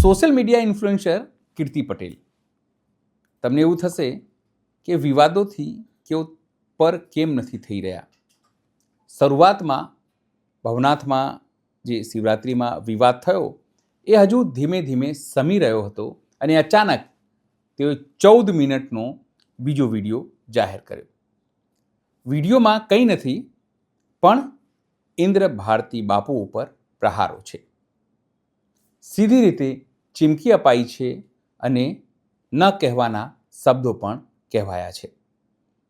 Social media influencer કીર્તિ પટેલ. તમને એવું થશે કે વિવાદોથી કેઓ પર કેમ નથી થઈ રહ્યા. શરૂઆતમાં ભવનાથમાં જે શિવરાત્રિમાં વિવાદ થયો એ હજુ ધીમે ધીમે શમી રહ્યો હતો અને અચાનક તેઓએ 14 મિનિટનો બીજો વિડીયો જાહેર કર્યો. વિડીયોમાં કંઈ નથી પણ ઇન્દ્ર ભારતી બાપુ ઉપર પ્રહારો છે. સીધી રીતે ચીમકી અપાઈ છે અને ન કહેવાના શબ્દો પણ કહેવાયા છે.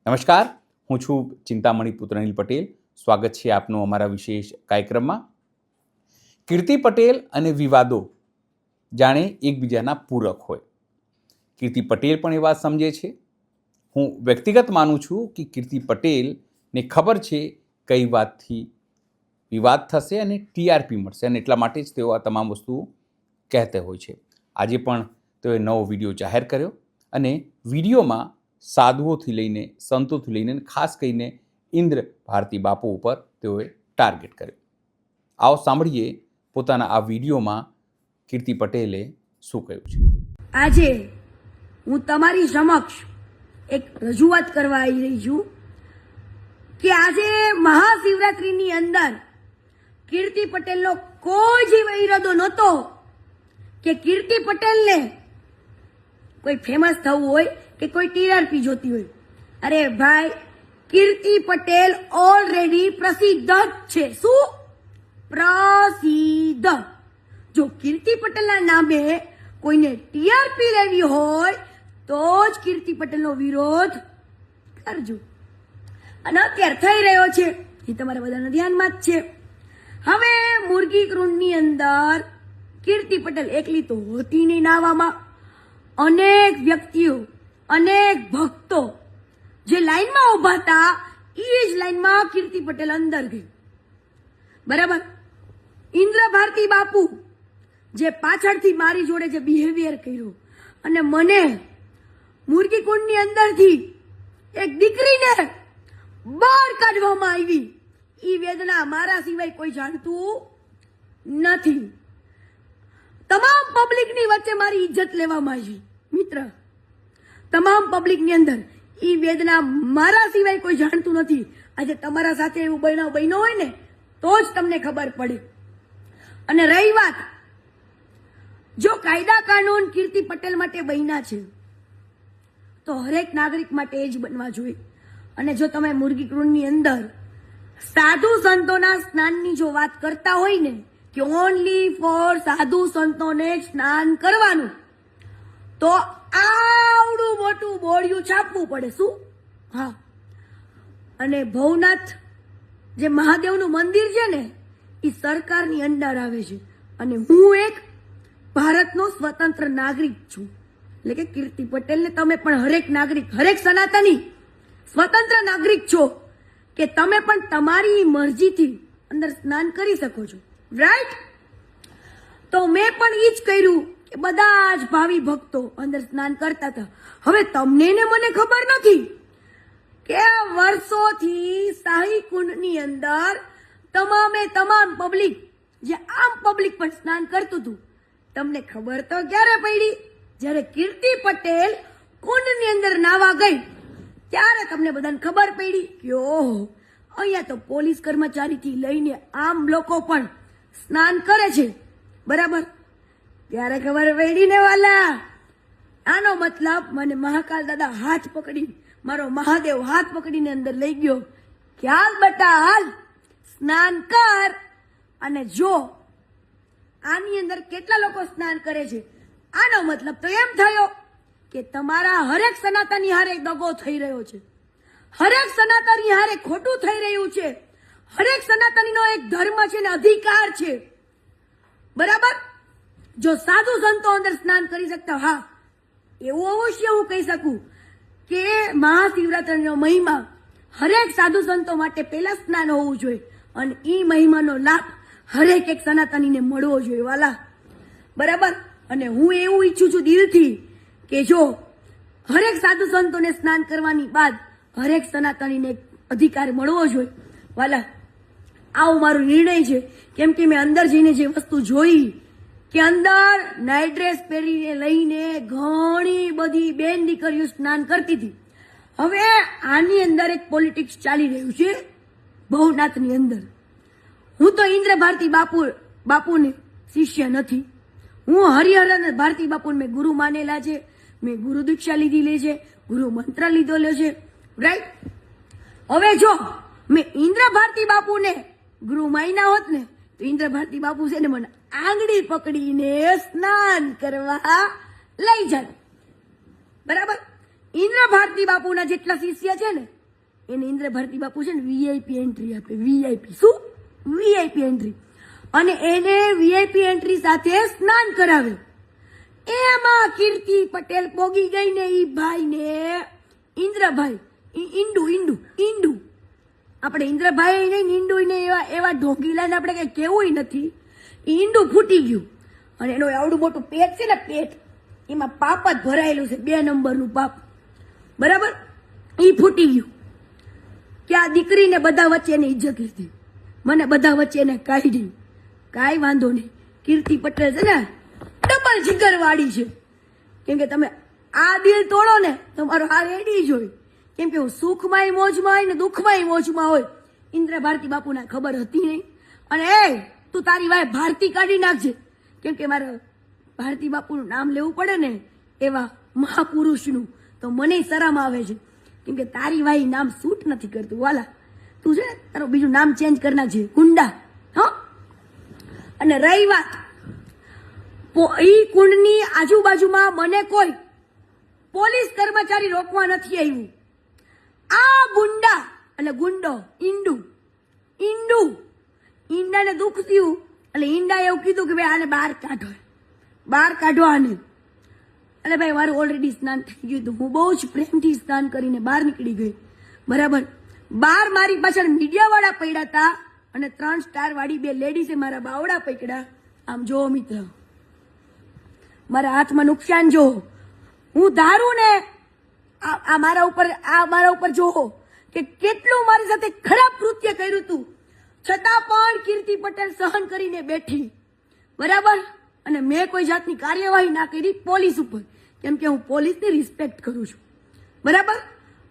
નમસ્કાર, હું છું ચિંતામણી પુત્ર અનિલ પટેલ. સ્વાગત છે આપનું અમારા વિશેષ કાર્યક્રમમાં. કીર્તિ પટેલ અને વિવાદો જાણે એકબીજાના પૂરક હોય. કીર્તિ પટેલ પણ એ વાત સમજે છે. હું વ્યક્તિગત માનું છું કે કીર્તિ પટેલને ખબર છે કઈ વાતથી વિવાદ થશે અને ટીઆરપી મળશે અને એટલા માટે જ તેઓ આ તમામ વસ્તુઓ કહેતા હોય છે. આજે પણ તેઓએ નવો વિડીયો જાહેર કર્યો અને વિડીયોમાં સાધુઓથી લઈને સંતોથી લઈને ખાસ કરીને ઇન્દ્ર ભારતી બાપુ ઉપર તેઓએ ટાર્ગેટ કર્યો. આવો સાંભળીએ પોતાના આ વિડીયોમાં કીર્તિ પટેલે શું કહ્યું છે. આજે હું તમારી સમક્ષ એક રજૂઆત કરવા આવી રહી છું કે આજે મહાશિવરાત્રીની અંદર કીર્તિ પટેલનો કોઈ જ ઈરાદો નહોતો કે કીર્તિ પટેલને કોઈ ફેમસ થવું હોય કે કોઈ ટીઆરપી જોતી હોય. અરે ભાઈ, કીર્તિ પટેલ ઓલરેડી પ્રસિદ્ધ જ છે. શું પ્રસિદ્ધ? જો કીર્તિ પટેલના નામે કોઈને ટીઆરપી લેવી હોય તો જ કીર્તિ પટેલનો વિરોધ કરજો. અને અત્યારે થઈ રહ્યો છે એ તમારા બધાના ધ્યાનમાં જ છે. હવે મુરગી કુંડની અંદર કીર્તિ પટેલ એકલી તો હોતી નહીં નાવામાં. અનેક વ્યક્તિઓ, અનેક ભક્તો જે લાઈનમાં ઉભા હતા એ જ લાઈનમાં કીર્તિ પટેલ અંદર ગઈ. બરાબર. ઇન્દ્ર ભારતી બાપુ જે પાછળથી મારી જોડે જે બિહેવિયર કર્યું અને મને મુરગી કુંડની અંદરથી એક દીકરીને બહાર કાઢવામાં આવી, એ વેદના મારા સિવાય કોઈ જાણતું નથી. તમામ પબ્લિકની વચ્ચે મારી ઇજ્જત લેવામાં આવી. મિત્ર, તમામ પબ્લિકની અંદર એ વેદના મારા સિવાય કોઈ જાણતું નથી. આજે તમારા સાથે એવું બન્યો હોય ને તો જ તમને ખબર પડે. અને રહી વાત, જો કાયદા કાનૂન કીર્તિ પટેલ માટે બન્યા છે તો હરેક નાગરિક માટે એ જ બનવા જોઈએ. અને જો તમે મુરગી કુંડની અંદર સાધુ સંતોના સ્નાનની જો વાત કરતા હોય ને કે ઓનલી ફોર સાધુ સંતોને સ્નાન કરવાનું, તો આવડું મોટું બોર્ડિયું છાપવું પડે. શું? હા. અને ભવનાથ જે મહાદેવનું મંદિર છે ને એ સરકારની અંડર આવે છે અને હું એક ભારતનો સ્વતંત્ર નાગરિક છું. એટલે કે કીર્તિ પટેલને તમે પણ હરેક નાગરિક, હરેક સનાતની સ્વતંત્ર નાગરિક છો કે તમે પણ તમારી મરજીથી અંદર સ્નાન કરી શકો છો. રાઈટ? તો મેં પણ એ જ કર્યું કે બધા જ ભાવિ ભક્તો અંદર સ્નાન કરતા હતા. હવે તમને ને મને ખબર નથી કે વર્ષોથી શાહી કુંડની અંદર તમામ પબ્લિક, જે આમ પબ્લિક પણ સ્નાન કરતું હતું. તમને ખબર તો ક્યારે પડી? જ્યારે કીર્તિ પટેલ કુંડની અંદર નાવા ગઈ ત્યારે તમને બધાને ખબર પડી કે ઓહો, અહીંયા તો પોલીસ કર્મચારીથી લઈને આમ લોકો પણ સ્નાન કરે છે. બરાબર? ત્યારે ખબર પડી ને વાલા. આનો મતલબ મને મહાકાલ દાદા હાથ પકડી, મારો મહાદેવ હાથ પકડીને અંદર લઈ ગયો કે હાલ બેટા હાલ, સ્નાન કર. અને જો આની અંદર કેટલા લોકો સ્નાન કરે છે, આનો મતલબ તો એમ થયો કે તમારા હરેક સનાતની હારે દગો થઈ રહ્યો છે, હરેક સનાતની હારે ખોટું થઈ રહ્યું છે. હરેક સનાતનીનો એક ધર્મ છે ને અધિકાર છે. બરાબર? જો સાધુ સંતો અંદર સ્નાન કરી શકતા, હા, એવું અવશ્ય હું કહી શકું કે મહાશિવરાત્રીનો મહિમા હરેક સાધુ સંતો માટે પહેલા સ્નાન હોવું જોઈએ અને એ મહિમાનો લાભ હરેક એક સનાતનીને મળવો જોઈએ વાલા. બરાબર? અને હું એવું ઈચ્છું છું દિલથી કે જો હરેક સાધુ સંતોને સ્નાન કરવાની બાદ હરેક સનાતનીને અધિકાર મળવો જોઈએ વાલા. આવો મારો નિર્ણય છે. કેમ કે મેં અંદર જઈને જે વસ્તુ જોઈ કે અંદર નાઇટ ડ્રેસ પહેરીને લઈને ઘણી બધી બેન દીકરીઓ સ્નાન કરતી હતી. હવે આની અંદર એક પોલિટિક્સ ચાલી રહ્યું છે ભવનાથની અંદર. હું તો ઇન્દ્ર ભારતી બાપુને શિષ્ય નથી. હું હરિહરન ભારતી બાપુને મેં ગુરુ માનેલા છે, મેં ગુરુ દીક્ષા લીધેલી છે, ગુરુ મંત્ર લીધેલો છે, રાઈટ. હવે જો મેં ઇન્દ્ર ભારતી બાપુને ગુરુ માન્યા હોત ને તો ઇન્દ્ર ભારતી બાપુ છે ને મને આંગળી પકડીને સ્નાન કરવા લઈ જાય. બરાબર. ઇન્દ્ર ભારતી બાપુના જેટલા શિષ્ય છે ને એને ઇન્દ્ર ભારતી બાપુ છે ને વીઆઈપી એન્ટ્રી આપે. વીઆઈપી શું? VIP entry. અને એને વીઆઈપી એન્ટ્રી સાથે સ્નાન કરાવે. એમાં કીર્તિ પટેલ પોગી ગઈ ને ઈ ભાઈ ને ઇન્દ્રભાઈ ઈંડુ આપણે ઇન્દ્રભાઈ નહીં ઈંડુ ને એવા ઢોંગીલાને આપણે કઈ કેવું નથી. ઈંડુ ફૂટી ગયું અને એનું આવડું મોટું પેટ છે ને પેટ એમાં પાપ જ ભરાયેલું છે 2 નંબરનું પાપ. બરાબર. ઈ ફૂટી ગયું કે આ દીકરીને બધા વચ્ચે એની ઇજ્જત લીધી, મને બધા વચ્ચે એને કાઢી. કાંઈ વાંધો નહીં. કીર્તિ પટેલ છે ને ડબલ જીગર વાળી છે. કેમ કે તમે આ દિલ તોડો ને તમારો આ રેડી જ હોય. કેમ કે હું સુખમાંય મોજમાં હોય ને દુઃખમાંય મોજમાં હોય. ઇન્દ્ર ભારતી બાપુને ખબર હતી નહીં. અને એ તું તારી વાય ભારતી કાઢી નાખજે. કેમ કે મારે ભારતી બાપુનું નામ લેવું પડે ને એવા મહાપુરુષનું તો મને શરમ આવે છે. કેમ કે તારી વાય નામ સૂટ નથી કરતું વાલા. તું છે ને તારું બીજું નામ ચેન્જ કરી નાખજે, ગુંડા. હા. અને રહી વાત ઈ કુંડની આજુબાજુમાં મને કોઈ પોલીસ કર્મચારી રોકવા નથી આવ્યું. આ ગુંડા અને ગુંડો ઈંડાને દુઃખ થયું એટલે ઈંડાએ એવું કીધું કે ભાઈ આને બહાર કાઢો આને. એટલે ભાઈ મારું ઓલરેડી સ્નાન થઈ ગયું હતું. હું બહુ જ પ્રેમથી સ્નાન કરીને બહાર નીકળી ગઈ. બરાબર. બહાર મારી પાછળ મીડિયા વાળા પડ્યા હતા અને 3 સ્ટાર વાળી 2 લેડીઝે મારા બાવડા પકડ્યા. આમ જો મિત્ર, મારા હાથમાં નુકસાન જો. હું ધારું ને આ મારા ઉપર જોવો કે કેટલું મારી સાથે ખરાબ કૃત્ય કર્યું હતું, છતાં પણ કીર્તિ પટેલ સહન કરીને બેઠી. બરાબર. અને મેં કોઈ જાતની કાર્યવાહી ના કરી પોલીસ ઉપર. કેમ કે હું પોલીસની રિસ્પેક્ટ કરું છું. બરાબર.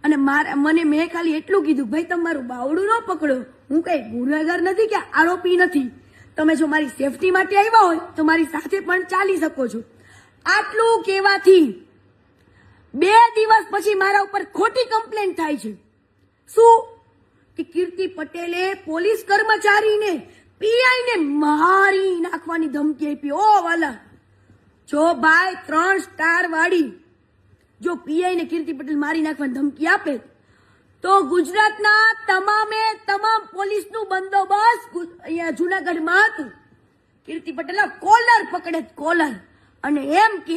અને મને મેં ખાલી એટલું કીધું ભાઈ તમારું બાવડું ન પકડો, હું કઈ ગુનેગાર નથી કે આરોપી નથી. તમે જો મારી સેફટી માટે આવ્યા હોય તો મારી સાથે પણ ચાલી શકો છો. આટલું કહેવાથી 2 દિવસ પછી મારા ઉપર ખોટી કમ્પ્લેન્ટ થાય છે. શું? કે કીર્તિ પટેલે પોલીસ કર્મચારીને પીઆઈને મારી નાખવાની ધમકી આપી. ઓ વાલા, જો ભાઈ 3 સ્ટાર વાળી જો પીઆઈને કીર્તિ પટેલ મારી નાખવાની ધમકી આપે તો ગુજરાતના તમામ પોલીસનું બંદોબસ્ત અહીંયા જુનાગઢમાં હતું. કીર્તિ પટેલ કોલર પકડે, કોલર, અને એમ કે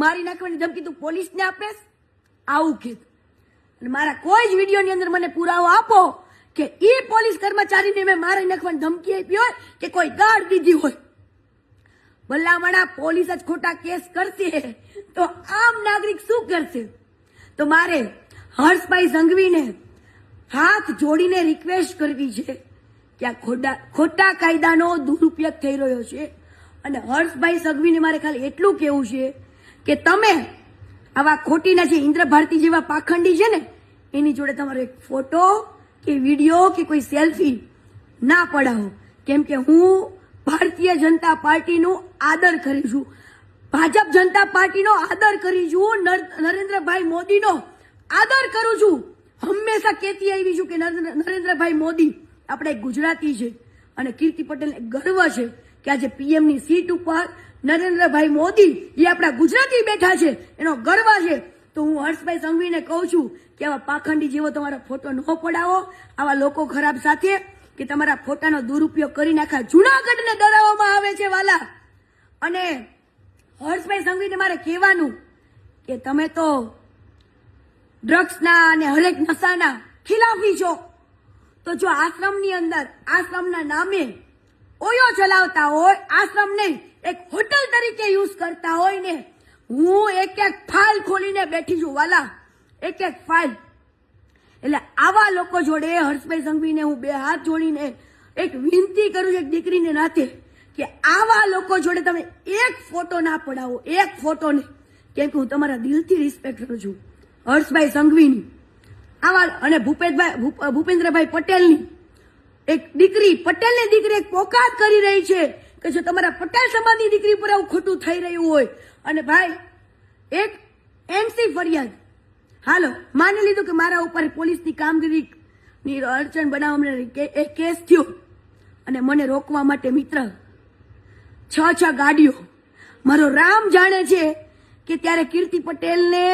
મારી નાખવાની ધમકી તું પોલીસને આપેસ, આવું કે. અને મારા કોઈ જ વિડીયોની અંદર મને પુરાવો આપો કે ઈ પોલીસ કર્મચારીને મેં મારી નાખવાની ધમકી આપી હોય કે કોઈ ગાળ દીધી હોય. ભલામણા પોલીસ જ ખોટા કેસ કરશે તો આમ નાગરિક શું કરશે? તો મારે હર્ષભાઈ સંઘવીને હાથ જોડીને રિક્વેસ્ટ કરવી છે કે આ ખોટા કાયદાનો દુરુપયોગ થઈ રહ્યો છે. અને હર્ષભાઈ સંઘવીને મારે ખાલી એટલું કહેવું છે કે તમે આવા ખોટીના જે ઇન્દ્ર ભારતી જેવા પાખંડી છે ને એની જોડે તમારો એક ફોટો કે વિડીયો કે કોઈ સેલ્ફી ના પડાવો. કેમ કે હું ભારતીય જનતા પાર્ટીનું આદર કરું છું, ભાજપ જનતા પાર્ટીનો આદર કરું છું, નરેન્દ્રભાઈ મોદીનો આદર કરું છું. હંમેશા કહેતી આવી છું કે નરેન્દ્રભાઈ મોદી આપણે ગુજરાતી છે અને કીર્તિ પટેલને ગર્વ છે કે આજે પીએમ ની સીટ ઉપર નરેન્દ્રભાઈ મોદી એ આપણા ગુજરાતી બેઠા છે, એનો ગર્વ છે. તો હું હર્ષભાઈ સંઘવીને કહું છું કે આવા પાખંડી જેવો તમારો ફોટો ન પડાવો, આવા લોકો ખરાબ સાથે કે તમારા ફોટાનો દુરુપયોગ કરીને આખા જૂનાગઢને ડરાવવામાં આવે છે વાલા. અને હર્ષભાઈ સંઘવીને મારે કહેવાનું કે તમે તો ડ્રગ્સના અને હરેક નશાના ખિલાફી છો. તો જો આશ્રમની અંદર આશ્રમના નામે ઓયો ચલાવતા હોય, આશ્રમને એક હોટલ તરીકે યુઝ કરતા હોય ને, હું એક ફાઇલ ખોલીને બેઠી છું વાલા, એક ફાઇલ. એટલે આવા લોકો જોડે હર્ષભાઈ સંઘવીને હું 2 હાથ જોડીને એક વિનંતી કરું છું એક દીકરીને નાતે કે આવા લોકો જોડે તમે એક ફોટો ના પડાવો, એક ફોટો નહીં, કેમ કે હું તમારા દિલથી રિસ્પેક્ટ કરું છું. હર્ષભાઈ સંઘવીની આવા અને ભૂપેન્દ્રભાઈ પટેલની એક દીકરી, પટેલની દીકરી એક પોકાત કરી રહી છે કે જો તમારા પટેલ સમાજની દીકરી પર આવું ખોટું થઈ રહ્યું હોય, અને ભાઈ એક એનસી ફરિયાદ, હાલો માની લીધું કે મારા ઉપર પોલીસની કામગીરીની અડચણ બનાવવા એક કેસ થયો અને મને રોકવા માટે મિત્ર 6 ગાડીઓ, મારો રામ જાણે છે કે ત્યારે કીર્તિ પટેલને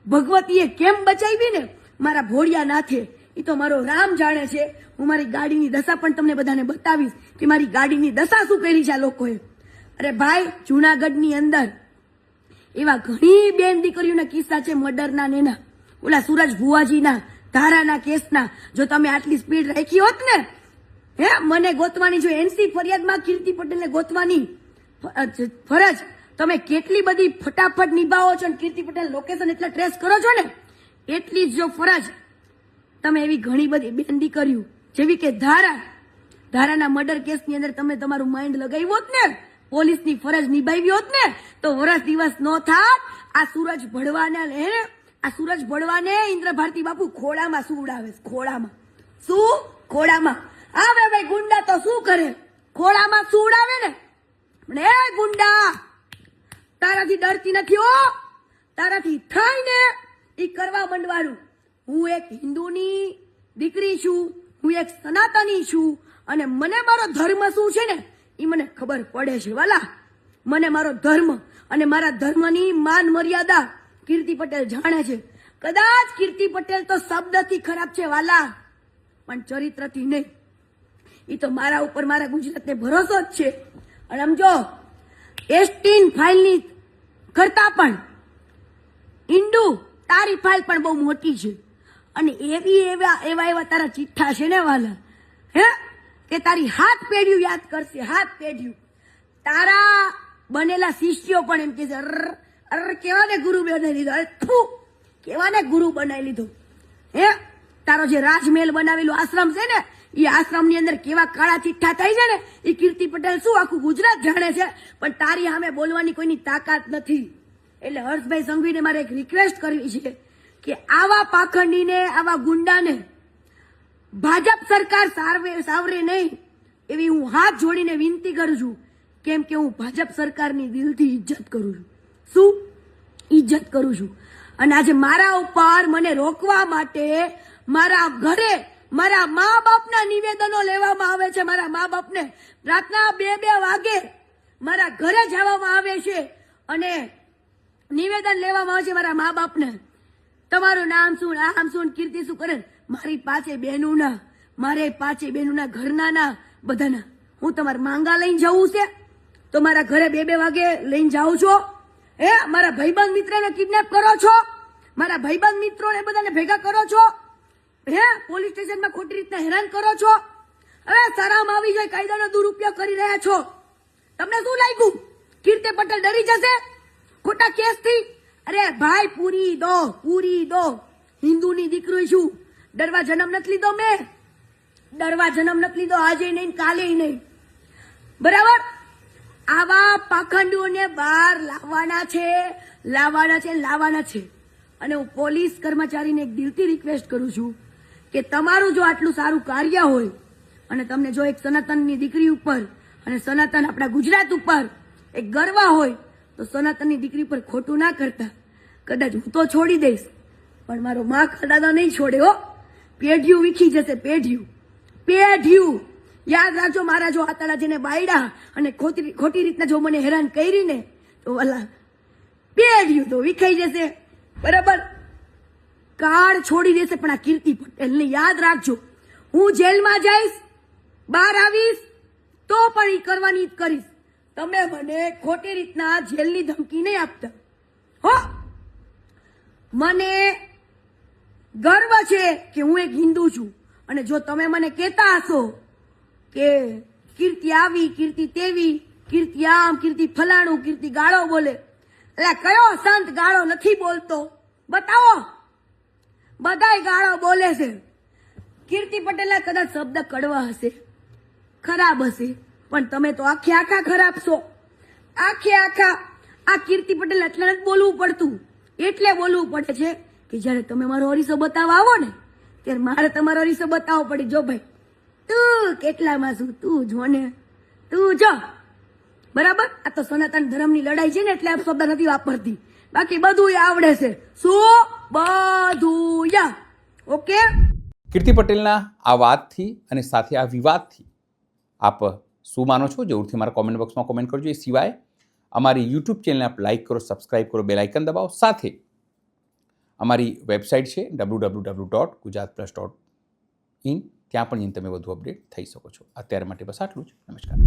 ભગવતીએ કેમ બચાવી ને મારા ભોળિયા નાથે, એ તો મારો રામ જાણે છે. હું મારી ગાડીની દશા પણ તમને બધાને બતાવીશ કે મારી ગાડીની દશા શું કરી છે આ લોકોએ. અરે ભાઈ, જુનાગઢની અંદર એવા ઘણી બેન દીકરીઓના કિસ્સા છે, મર્ડરના ને એના, ઓલા સુરજ ભુવાજીના, ધારાના કેસના. જો તમે આટલી સ્પીડ રાખી હોત ને, મને ગોતવાની, જો એનસી ફરિયાદમાં કીર્તિ પટેલને ગોતવાની ફરજ તમે કેટલી બધી ફટાફટ નિભાવો છો, અને કીર્તિ પટેલ લોકેશન એટલા ટ્રેસ કરો છો ને, એટલી જ જો ફરજ તમે એવી ઘણી બધી બેન દીકરીઓ જેવી કે ધારાના મર્ડર કેસની અંદર તમે તમારું માઇન્ડ લગાવ્યું હોત ને, પોલીસની ફરજ નિભાવી હોત ને, તો વર્ષ દિવસ નો થાત. આ સૂરજ ભળવાને ઇન્દ્ર ભારતી બાપુ ખોળામાં શું ઉડાવે? ખોળામાં આવે ભાઈ. ગુંડા તો શું કરે? ખોળામાં શું ઉડાવે ને. પણ એ ગુંડા, તારાથી ડરતી નથી હો, તારાથી થાય ને ઈ કરવા માંડવાનું. હું એક હિન્દુની દીકરી છું, હું એક સનાતની છું, અને મને મારો ધર્મ શું છે ને એ મને ખબર પડે છે વાલા. મને મારો ધર્મ અને મારા ધર્મની માન મર્યાદા કીર્તિ પટેલ જાણે છે. કદાચ કીર્તિ પટેલ તો શબ્દથી ખરાબ છે વાલા, પણ ચરિત્રથી નહીં. એ તો મારા ઉપર, મારા ગુજરાતને ભરોસો જ છે. અને સમજો, એસટીન ફાઇલની કરતા પણ ઇન્ડુ તારી ફાઇલ પણ બહુ મોટી છે, અને એવા તારા ચિઠ્ઠા છે ને વાલા, કે તારી હાથ પેઢીઓ યાદ કરશે, હાથ પેઢીઓ. તારા બનેલા શિષ્યો પણ એમ કે છે, કેવાને ગુરુ બનાવી લીધો, કેવાને ગુરુ બનાવી લીધો. તારો જે રાજમહેલ બનાવેલો આશ્રમ છે ને, એ આશ્રમની અંદર કેવા કાળા ચિઠ્ઠા થાય છે ને, એ કીર્તિ પટેલ શું આખું ગુજરાત જાણે છે, પણ તારી સામે બોલવાની કોઈની તાકાત નથી. એટલે હર્ષભાઈ સંઘવીને મારે એક રિક્વેસ્ટ કરવી છે કે આવા પાખંડીને, આવા ગુંડાને ભાજપ સરકાર સાવરે નહીં, એવી હું હાથ જોડીને વિનંતી કરું છું. કેમ કે હું ભાજપ સરકારની દિલથી ઇજ્જત કરું છું. શું ઇજ્જત કરું છું? અને આજે મારા ઉપર મને રોકવા માટે મારા ઘરે મારા મા બાપના નિવેદનો લેવામાં આવે છે. મારા મા બાપને રાતના 2 વાગે મારા ઘરે જવામાં આવે છે અને નિવેદન લેવામાં આવે છે મારા મા બાપને. તમારું નામ શું, આમ શું, કીર્તિ શું કરે? મારી 5 બહેનોના, મારે 5 બહેનોના ઘરના ના બધાના હું તમારે માંગા લઈને જવું છે તો મારા ઘરે 2 વાગે લઈને જાઉં છો. મારા ભાઈબંધ મિત્રને કિડનેપ કરો છો, મારા ભાઈબંધ મિત્રોને બધાને ભેગા કરો છો, પોલીસ સ્ટેશનમાં ખોટી રીતના હેરાન કરો છો. હવે શરમ આવી જાય, કાયદાનો દુરુપયોગ કરી રહ્યા છો. તમને શું લાગ્યું કીર્તિ પટેલ ડરી જશે ખોટા કેસથી? અરે ભાઈ, પૂરી દો. હિન્દુની દીકરી છું, ડરવા જન્મ નથી લીધો મેં, ડરવા જન્મ નથી લીધો, આજે નહીં કાલે નહીં. બરાબર? આવા પાખંડોને બહાર લાવવાના છે. અને હું પોલીસ કર્મચારીને એક દિલથી રિક્વેસ્ટ કરું છું કે તમારું જો આટલું સારું કાર્ય હોય અને તમને જો એક સનાતનની દીકરી ઉપર અને સનાતન આપણા ગુજરાત ઉપર એક ગર્વ હોય તો સનાતનની દીકરી પર ખોટું ના કરતા. કદાચ હું તો છોડી દઈશ, પણ મારો માં દાદા નહીં છોડે હો. પેઢીઓ વીખી જશે, પેઢીઓ. યાદ રાખજો, મારા જો આતડા જેને બાયડા અને ખોટી રીતના જો મને હેરાન કરી ને, તો વાલા પેઢીઓ તો વિખાઈ જશે. બરાબર? કાળ છોડી દેશે, પણ આ કીર્તિ પટેલને યાદ રાખજો. હું જેલમાં જઈશ, બહાર આવીશ તો પણ એ કરવાની જ કરીશ. તમે મને ખોટી રીતના જેલની ધમકી નહીં આપતા હો. મને ગર્વ છે કે હું એક હિન્દુ છું, અને જો તમે મને કહેતા હશો કે કીર્તિ આવી, કીર્તિ તેવી, કીર્તિ આમ, કીર્તિ ફલાણું, કીર્તિ ગાળો બોલે, એટલે કયો સંત ગાળો નથી બોલતો? બતાવો. બધાય ગાળો બોલે છે. કીર્તિ પટેલના કદાચ શબ્દ કડવા હશે, ખરાબ હશે, પણ તમે તો આખા ખરાબ છો. આખા આ કીર્તિ પટેલ એટલે જ બોલવું પડતું, એટલે બોલવું પડે છે કે જ્યારે તમે મારો અરીસો બતાવવા આવો ને ત્યારે મારે તમારો અરીસો બતાવવો પડે. જો ભાઈ તું કેટલામાં છું, તું જો ને, તું જો. બરાબર, આ તો સનાતન ધર્મની લડાઈ છે ને એટલે આ શબ્દ નથી વાપરતી, બાકી બધું આવડે છે. શું? બધું. ઓકે. કીર્તિ પટેલના આ વાતથી અને સાથે આ વિવાદથી આપ શું માનો છો? જરૂરથી મારા કોમેન્ટ બોક્સમાં કોમેન્ટ કરજો. એ સિવાય અમારી યુટ્યુબ ચેનલને આપ લાઇક કરો, સબસ્ક્રાઇબ કરો, બેલ આઇકન દબાવો. સાથે અમારી વેબસાઇટ છે www.gujaratplus.in, ત્યાં પણ તમે વધુ અપડેટ થઈ શકો છો. અત્યારે માટે બસ આટલું જ. નમસ્કાર.